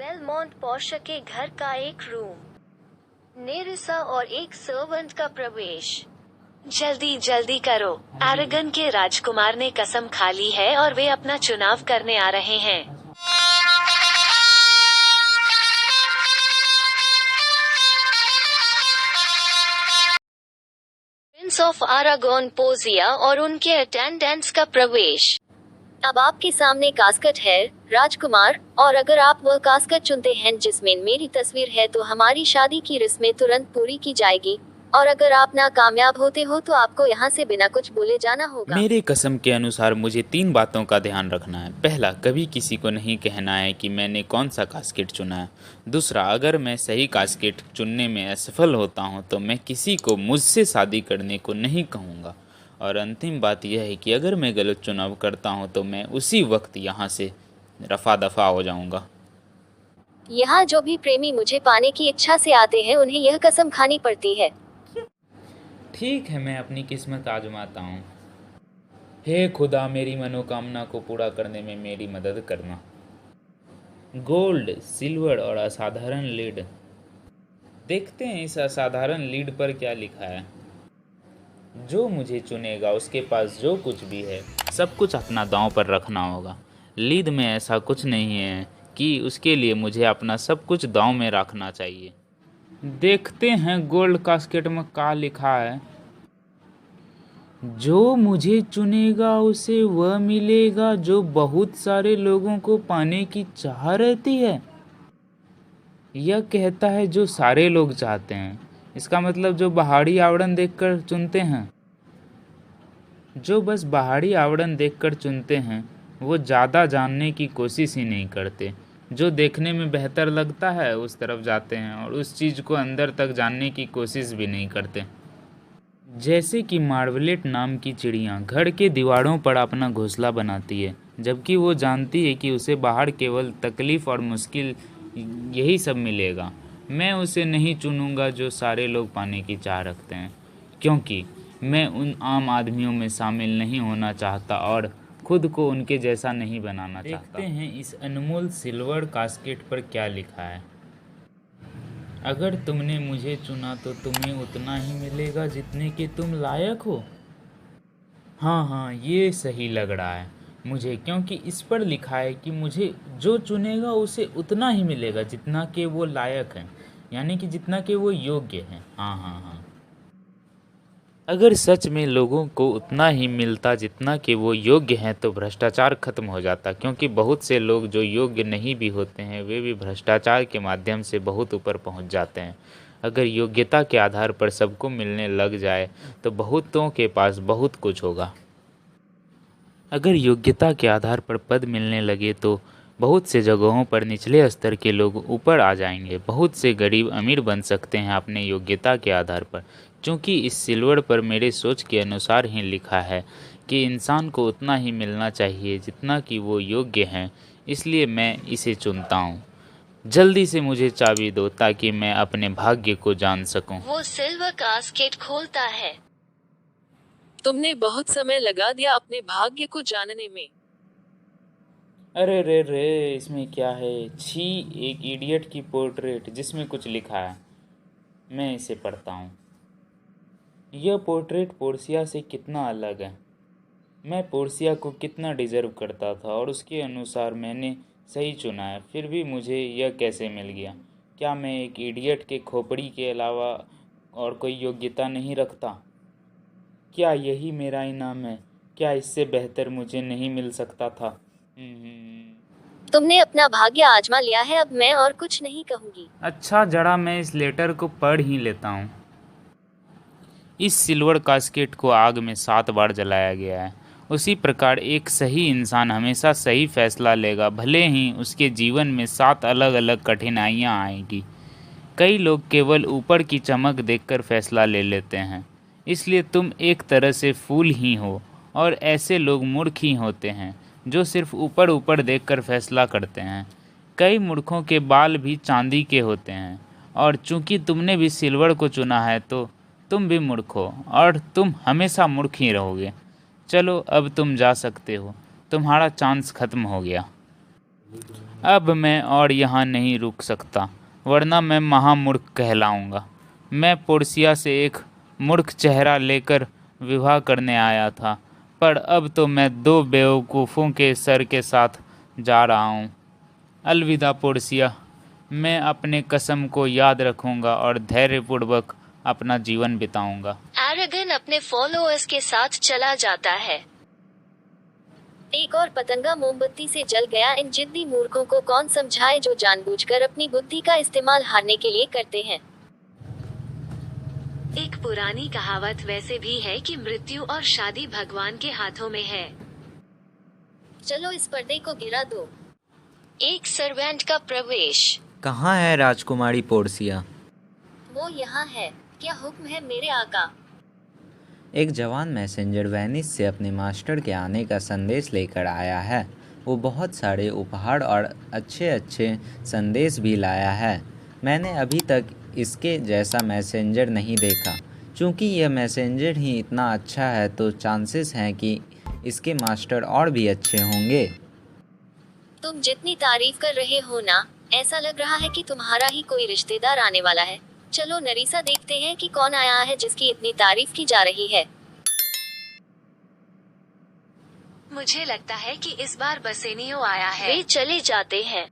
Belmont Portia के घर का एक रूम। नेरिसा और एक सर्वेंट का प्रवेश। जल्दी जल्दी करो, एरागन के राजकुमार ने कसम खा ली है और वे अपना चुनाव करने आ रहे हैं। प्रिंस ऑफ आरागोन पोजिया और उनके अटेंडेंट्स का प्रवेश। अब आपके सामने कास्केट है, राजकुमार, और अगर आप वह कास्केट चुनते हैं जिसमें मेरी तस्वीर है तो हमारी शादी की रस्में तुरंत पूरी की जाएगी, और अगर आप नाकामयाब होते हो तो आपको यहाँ से बिना कुछ बोले जाना होगा। मेरे कसम के अनुसार मुझे 3 बातों का ध्यान रखना है। पहला, कभी किसी को नहीं कहना है कि मैंने कौन सा कास्केट चुना है। दूसरा, अगर मैं सही कास्केट चुनने में असफल होता हूँ तो मैं किसी को मुझसे शादी करने को नहीं कहूँगा। और अंतिम बात यह है कि अगर मैं गलत चुनाव करता हूँ तो मैं उसी वक्त यहाँ से रफा दफा हो जाऊँगा। यहाँ जो भी प्रेमी मुझे पाने की इच्छा से आते हैं उन्हें यह कसम खानी पड़ती है। ठीक है, मैं अपनी किस्मत आजमाता हूँ। हे खुदा, मेरी मनोकामना को पूरा करने में मेरी मदद करना। गोल्ड, सिल्वर और असाधारण लीड। देखते हैं इस असाधारण लीड पर क्या लिखा है। जो मुझे चुनेगा उसके पास जो कुछ भी है सब कुछ अपना दांव पर रखना होगा। लीड में ऐसा कुछ नहीं है कि उसके लिए मुझे अपना सब कुछ दांव में रखना चाहिए। देखते हैं गोल्ड कास्केट में क्या लिखा है। जो मुझे चुनेगा उसे वह मिलेगा जो बहुत सारे लोगों को पाने की चाह रहती है। यह कहता है जो सारे लोग चाहते हैं। इसका मतलब जो बाहरी आवरण देखकर चुनते हैं। जो बस बाहरी आवरण देखकर चुनते हैं वो ज़्यादा जानने की कोशिश ही नहीं करते। जो देखने में बेहतर लगता है उस तरफ जाते हैं और उस चीज़ को अंदर तक जानने की कोशिश भी नहीं करते। जैसे कि मार्वलेट नाम की चिड़िया घर के दीवारों पर अपना घोंसला बनाती है, जबकि वो जानती है कि उसे बाहर केवल तकलीफ़ और मुश्किल यही सब मिलेगा। मैं उसे नहीं चुनूंगा जो सारे लोग पाने की चाह रखते हैं, क्योंकि मैं उन आम आदमियों में शामिल नहीं होना चाहता और खुद को उनके जैसा नहीं बनाना चाहता। देखते हैं इस अनमोल सिल्वर कास्केट पर क्या लिखा है। अगर तुमने मुझे चुना तो तुम्हें उतना ही मिलेगा जितने के तुम लायक हो। हाँ, ये सही लग रहा है मुझे, क्योंकि इस पर लिखा है कि मुझे जो चुनेगा उसे उतना ही मिलेगा जितना के वो लायक हैं, यानी कि जितना के वो योग्य हैं। हाँ। अगर सच में लोगों को उतना ही मिलता जितना कि वो योग्य हैं तो भ्रष्टाचार खत्म हो जाता, क्योंकि बहुत से लोग जो योग्य नहीं भी होते हैं वे भी भ्रष्टाचार के माध्यम से बहुत ऊपर पहुंच जाते हैं। अगर योग्यता के आधार पर सबको मिलने लग जाए तो बहुतों के पास बहुत कुछ होगा। अगर योग्यता के आधार पर पद मिलने लगे तो बहुत से जगहों पर निचले स्तर के लोग ऊपर आ जाएंगे। बहुत से गरीब अमीर बन सकते हैं अपने योग्यता के आधार पर। क्योंकि इस सिल्वर पर मेरे सोच के अनुसार ही लिखा है कि इंसान को उतना ही मिलना चाहिए जितना कि वो योग्य हैं, इसलिए मैं इसे चुनता हूँ। जल्दी से मुझे चाबी दो ताकि मैं अपने भाग्य को जान सकूं। वो सिल्वर कास्केट खोलता है। तुमने बहुत समय लगा दिया अपने भाग्य को जानने में। अरे रे, इसमें क्या है? छी, एक इडियट की पोर्ट्रेट जिसमें कुछ लिखा है। मैं इसे पढ़ता हूँ। यह पोर्ट्रेट पोर्सिया से कितना अलग है। मैं पोर्सिया को कितना डिजर्व करता था और उसके अनुसार मैंने सही चुना है, फिर भी मुझे यह कैसे मिल गया? क्या मैं एक इडियट के खोपड़ी के अलावा और कोई योग्यता नहीं रखता? क्या यही मेरा इनाम है? क्या इससे बेहतर मुझे नहीं मिल सकता था? तुमने अपना भाग्य आजमा लिया है, अब मैं और कुछ नहीं कहूँगी। अच्छा, जरा मैं इस लेटर को पढ़ ही लेता हूँ। इस सिल्वर कास्केट को आग में 7 बार जलाया गया है। उसी प्रकार एक सही इंसान हमेशा सही फैसला लेगा, भले ही उसके जीवन में 7 अलग अलग कठिनाइयाँ आएंगी। कई लोग केवल ऊपर की चमक देखकर फैसला ले लेते हैं, इसलिए तुम एक तरह से फूल ही हो, और ऐसे लोग मूर्ख ही होते हैं जो सिर्फ ऊपर ऊपर देखकर फैसला करते हैं। कई मूर्खों के बाल भी चांदी के होते हैं, और चूंकि तुमने भी सिल्वर को चुना है तो तुम भी मूर्ख हो और तुम हमेशा मूर्ख ही रहोगे। चलो, अब तुम जा सकते हो, तुम्हारा चांस खत्म हो गया। अब मैं और यहाँ नहीं रुक सकता, वरना मैं महामूर्ख कहलाऊंगा। मैं पोर्सिया से एक मूर्ख चेहरा लेकर विवाह करने आया था, पर अब तो मैं 2 बेवकूफ़ों के सर के साथ जा रहा हूँ। अलविदा पोर्सिया, मैं अपने कसम को याद रखूंगा और धैर्यपूर्वक अपना जीवन बिताऊंगा। एरागन अपने फॉलोअर्स के साथ चला जाता है। एक और पतंगा मोमबत्ती से जल गया। इन जिद्दी मूर्खों को कौन समझाए जो जानबूझकर अपनी बुद्धि का इस्तेमाल हारने के लिए करते हैं। एक पुरानी कहावत वैसे भी है कि मृत्यु और शादी भगवान के हाथों में है। चलो इस पर्दे को गिरा दो। एक सर्वेंट का प्रवेश। कहाँ है राजकुमारी पोर्सिया? वो यहाँ है। क्या हुक्म है मेरे आका? एक जवान मैसेंजर वेनिस से अपने मास्टर के आने का संदेश लेकर आया है। वो बहुत सारे उपहार और अच्छे अच्छे संदेश भी लाया है। मैंने अभी तक इसके जैसा मैसेंजर नहीं देखा। चूँकि यह मैसेंजर ही इतना अच्छा है तो चांसेस हैं कि इसके मास्टर और भी अच्छे होंगे। तुम जितनी तारीफ कर रहे हो ना, ऐसा लग रहा है कि तुम्हारा ही कोई रिश्तेदार आने वाला है। चलो नरीसा, देखते हैं कि कौन आया है जिसकी इतनी तारीफ की जा रही है। मुझे लगता है कि इस बार बसेनियो आया है। वे चले जाते हैं।